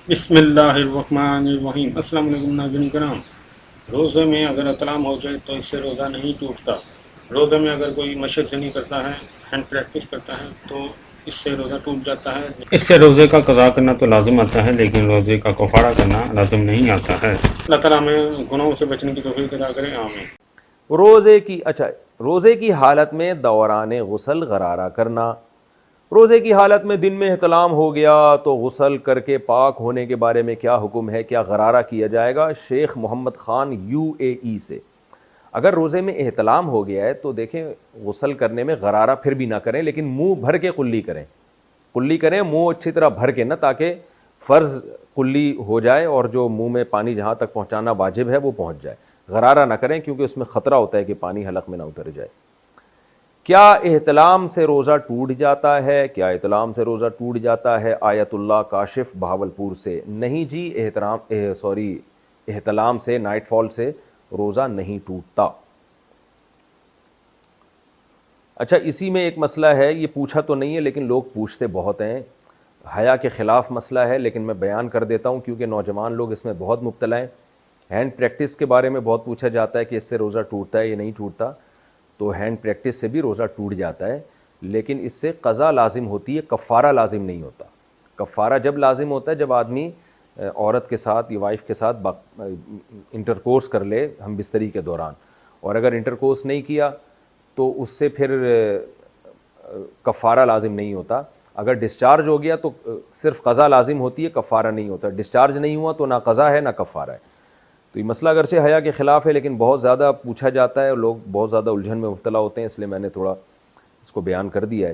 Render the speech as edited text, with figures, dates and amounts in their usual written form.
بسم اللہ الرحمن الرحیم۔ السلام علیکم ناظرین کرام۔ روزے میں اگر اطعام ہو جائے تو اس سے روزہ نہیں ٹوٹتا۔ روزے میں اگر کوئی مشق نہیں کرتا ہے، ہینڈ پریکٹس کرتا ہے تو اس سے روزہ ٹوٹ جاتا ہے۔ اس سے روزے کا قضا کرنا تو لازم آتا ہے، لیکن روزے کا کفارہ کرنا لازم نہیں آتا ہے۔ اللہ تعالیٰ ہمیں گناہوں سے بچنے کی توفیق عطا کرے، آمین۔ روزے کی حالت میں دوران غسل غرارہ کرنا۔ روزے کی حالت میں دن میں احتلام ہو گیا تو غسل کر کے پاک ہونے کے بارے میں کیا حکم ہے، کیا غرارہ کیا جائے گا؟ شیخ محمد خان UAE سے۔ اگر روزے میں احتلام ہو گیا ہے تو دیکھیں غسل کرنے میں غرارہ پھر بھی نہ کریں، لیکن منہ بھر کے قلی کریں، قلی کریں منہ اچھی طرح بھر کے، نہ تاکہ فرض قلی ہو جائے اور جو منہ میں پانی جہاں تک پہنچانا واجب ہے وہ پہنچ جائے۔ غرارہ نہ کریں کیونکہ اس میں خطرہ ہوتا ہے کہ پانی حلق میں نہ اتر جائے۔ کیا احتلام سے روزہ ٹوٹ جاتا ہے؟ کیا احتلام سے روزہ ٹوٹ جاتا ہے؟ آیت اللہ کاشف بہاولپور سے۔ نہیں جی، احتلام سے، نائٹ فال سے روزہ نہیں ٹوٹتا۔ اچھا، اسی میں ایک مسئلہ ہے، یہ پوچھا تو نہیں ہے لیکن لوگ پوچھتے بہت ہیں، حیا کے خلاف مسئلہ ہے لیکن میں بیان کر دیتا ہوں کیونکہ نوجوان لوگ اس میں بہت مبتلا ہیں۔ ہینڈ پریکٹس کے بارے میں بہت پوچھا جاتا ہے کہ اس سے روزہ ٹوٹتا ہے یا نہیں ٹوٹتا، تو ہینڈ پریکٹس سے بھی روزہ ٹوٹ جاتا ہے، لیکن اس سے قضا لازم ہوتی ہے، کفارہ لازم نہیں ہوتا۔ کفارہ جب لازم ہوتا ہے جب آدمی عورت کے ساتھ یا وائف کے ساتھ انٹرکورس کر لے ہم بستری کے دوران، اور اگر انٹرکورس نہیں کیا تو اس سے پھر کفارہ لازم نہیں ہوتا۔ اگر ڈسچارج ہو گیا تو صرف قضا لازم ہوتی ہے، کفارہ نہیں ہوتا۔ ڈسچارج نہیں ہوا تو نہ قضا ہے نہ کفارہ ہے۔ تو یہ مسئلہ اگرچہ حیا کے خلاف ہے لیکن بہت زیادہ پوچھا جاتا ہے اور لوگ بہت زیادہ الجھن میں مبتلا ہوتے ہیں، اس لیے میں نے تھوڑا اس کو بیان کر دیا ہے۔